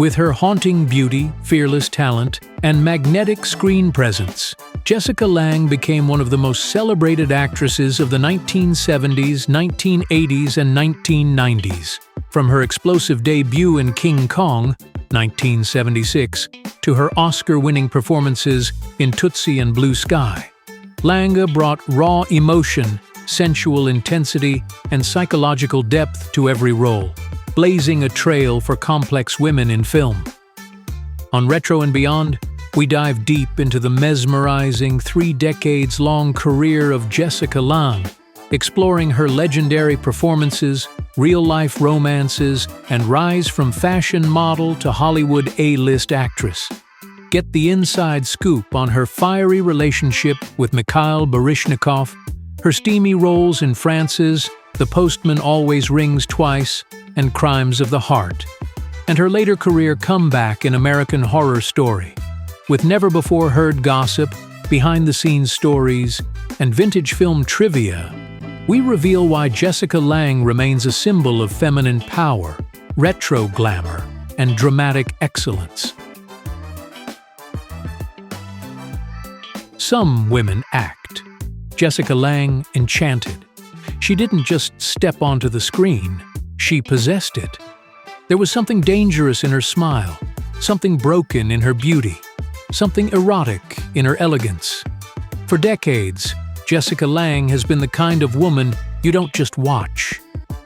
With her haunting beauty, fearless talent, and magnetic screen presence, Jessica Lange became one of the most celebrated actresses of the 1970s, 1980s, and 1990s. From her explosive debut in King Kong, 1976, to her Oscar-winning performances in Tootsie and Blue Sky, Lange brought raw emotion, sensual intensity, and psychological depth to every role, blazing a trail for complex women in film. On Retro and Beyond, we dive deep into the mesmerizing 3-decades-long career of Jessica Lange, exploring her legendary performances, real-life romances, and rise from fashion model to Hollywood A-list actress. Get the inside scoop on her fiery relationship with Mikhail Baryshnikov, her steamy roles in Frances, The Postman Always Rings Twice, and Crimes of the Heart, and her later career comeback in American Horror Story. With never-before-heard gossip, behind-the-scenes stories, and vintage film trivia, we reveal why Jessica Lange remains a symbol of feminine power, retro glamour, and dramatic excellence. Some women act. Jessica Lange enchanted. She didn't just step onto the screen, she possessed it. There was something dangerous in her smile, something broken in her beauty, something erotic in her elegance. For decades, Jessica Lange has been the kind of woman you don't just watch.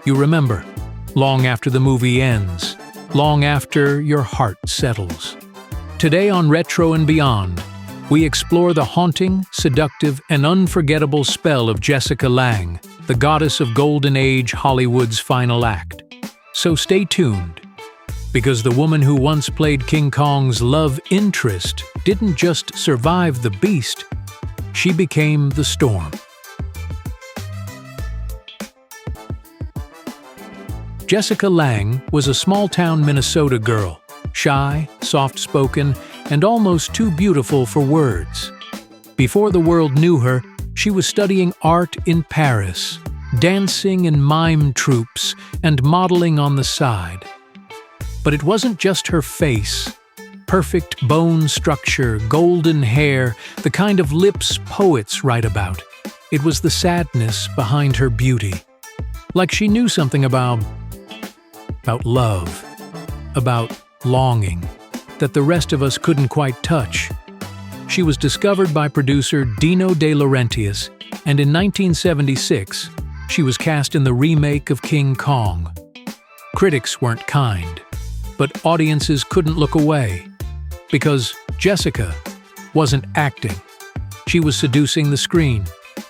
You remember, long after the movie ends, long after your heart settles. Today on Retro and Beyond, we explore the haunting, seductive, and unforgettable spell of Jessica Lange, the goddess of Golden Age Hollywood's final act. So stay tuned, because the woman who once played King Kong's love interest didn't just survive the beast, she became the storm. Jessica Lange was a small-town Minnesota girl, shy, soft-spoken, and almost too beautiful for words. Before the world knew her, she was studying art in Paris, dancing in mime troupes, and modeling on the side. But it wasn't just her face. Perfect bone structure, golden hair, the kind of lips poets write about. It was the sadness behind her beauty. Like she knew something about love, about longing, that the rest of us couldn't quite touch. She was discovered by producer Dino De Laurentiis, and in 1976, she was cast in the remake of King Kong. Critics weren't kind, but audiences couldn't look away. Because Jessica wasn't acting. She was seducing the screen.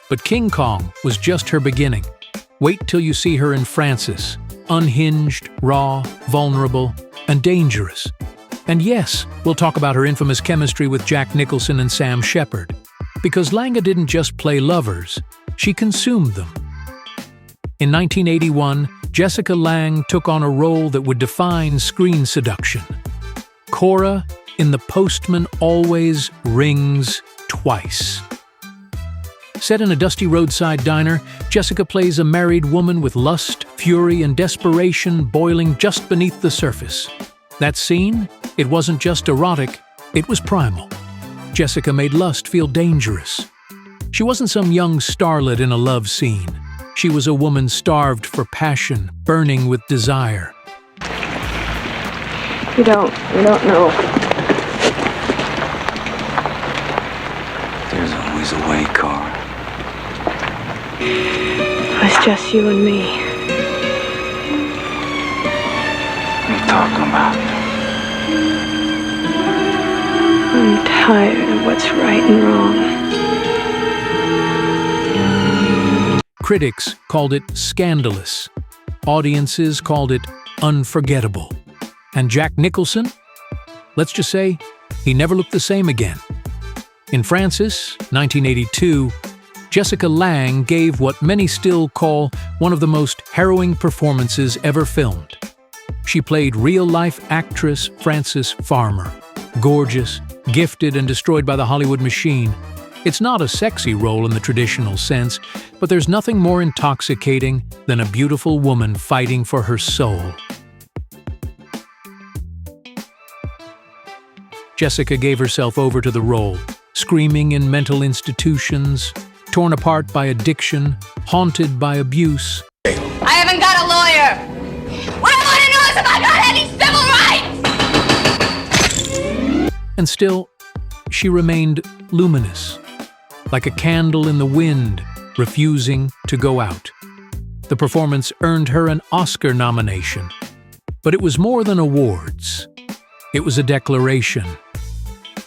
But King Kong was just her beginning. Wait till you see her in Frances, unhinged, raw, vulnerable, and dangerous. And yes, we'll talk about her infamous chemistry with Jack Nicholson and Sam Shepard. Because Lange didn't just play lovers, she consumed them. In 1981, Jessica Lange took on a role that would define screen seduction. Cora in The Postman Always Rings Twice. Set in a dusty roadside diner, Jessica plays a married woman with lust, fury, and desperation boiling just beneath the surface. That scene? It wasn't just erotic, it was primal. Jessica made lust feel dangerous. She wasn't some young starlet in a love scene. She was a woman starved for passion, burning with desire. You don't know. There's always a way, Cora. It's just you and me. What are you talking about? I'm tired of what's right and wrong. Critics called it scandalous. Audiences called it unforgettable. And Jack Nicholson? Let's just say, he never looked the same again. In Frances, 1982, Jessica Lange gave what many still call one of the most harrowing performances ever filmed. She played real-life actress Frances Farmer, gorgeous, gifted, and destroyed by the Hollywood machine. It's not a sexy role in the traditional sense, but there's nothing more intoxicating than a beautiful woman fighting for her soul. Jessica gave herself over to the role, screaming in mental institutions, torn apart by addiction, haunted by abuse. I haven't got a lawyer! What I want to know is if I got any civil rights! And still, she remained luminous, like a candle in the wind, refusing to go out. The performance earned her an Oscar nomination. But it was more than awards. It was a declaration.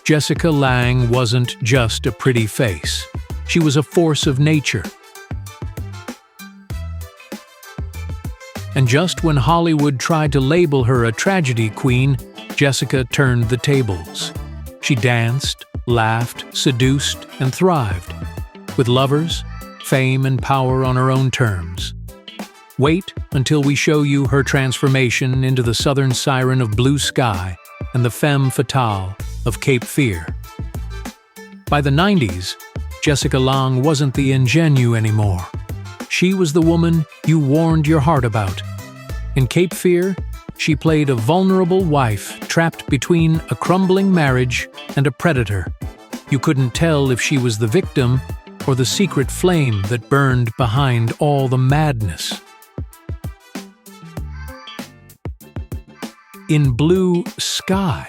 Jessica Lange wasn't just a pretty face. She was a force of nature. And just when Hollywood tried to label her a tragedy queen, Jessica turned the tables. She danced, laughed, seduced, and thrived, with lovers, fame, and power on her own terms. Wait until we show you her transformation into the southern siren of blue sky and the femme fatale of Cape Fear. By the 90s, Jessica Lange wasn't the ingenue anymore. She was the woman you warned your heart about. In Cape Fear, she played a vulnerable wife trapped between a crumbling marriage and a predator. You couldn't tell if she was the victim or the secret flame that burned behind all the madness. In Blue Sky,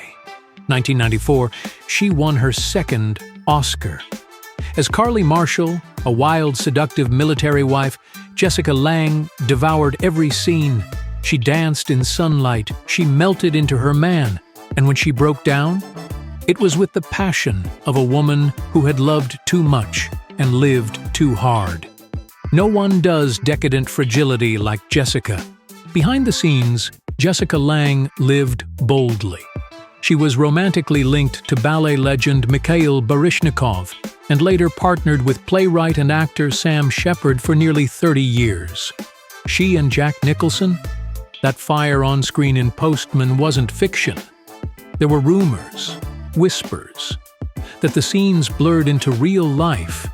1994, she won her second Oscar. As Carly Marshall, a wild, seductive military wife, Jessica Lange devoured every scene. She danced in sunlight, she melted into her man, and when she broke down, it was with the passion of a woman who had loved too much and lived too hard. No one does decadent fragility like Jessica. Behind the scenes, Jessica Lange lived boldly. She was romantically linked to ballet legend Mikhail Baryshnikov and later partnered with playwright and actor Sam Shepard for nearly 30 years. She and Jack Nicholson? That fire on screen in Postman wasn't fiction. There were rumors, whispers, that the scenes blurred into real life.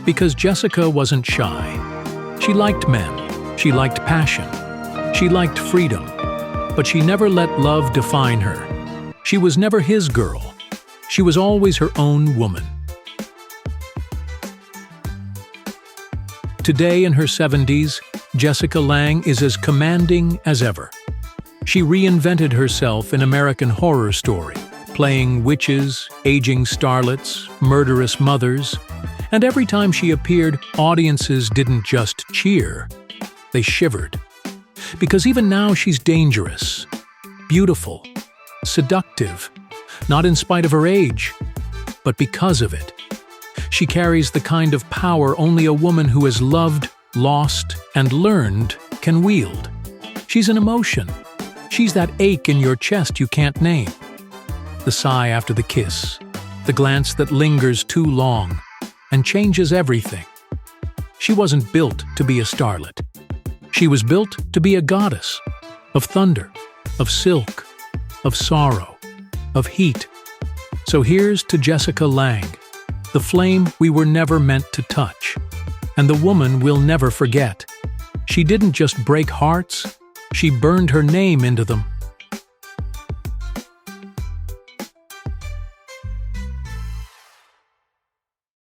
Because Jessica wasn't shy. She liked men. She liked passion. She liked freedom. But she never let love define her. She was never his girl. She was always her own woman. Today in her 70s, Jessica Lange is as commanding as ever. She reinvented herself in American Horror Story, playing witches, aging starlets, murderous mothers, and every time she appeared, audiences didn't just cheer, they shivered. Because even now she's dangerous, beautiful, seductive, not in spite of her age, but because of it. She carries the kind of power only a woman who has loved, lost, and learned can wield. She's an emotion. She's that ache in your chest you can't name. The sigh after the kiss, the glance that lingers too long and changes everything. She wasn't built to be a starlet. She was built to be a goddess of thunder, of silk, of sorrow, of heat. So here's to Jessica Lange, the flame we were never meant to touch, and the woman we'll never forget. She didn't just break hearts, she burned her name into them.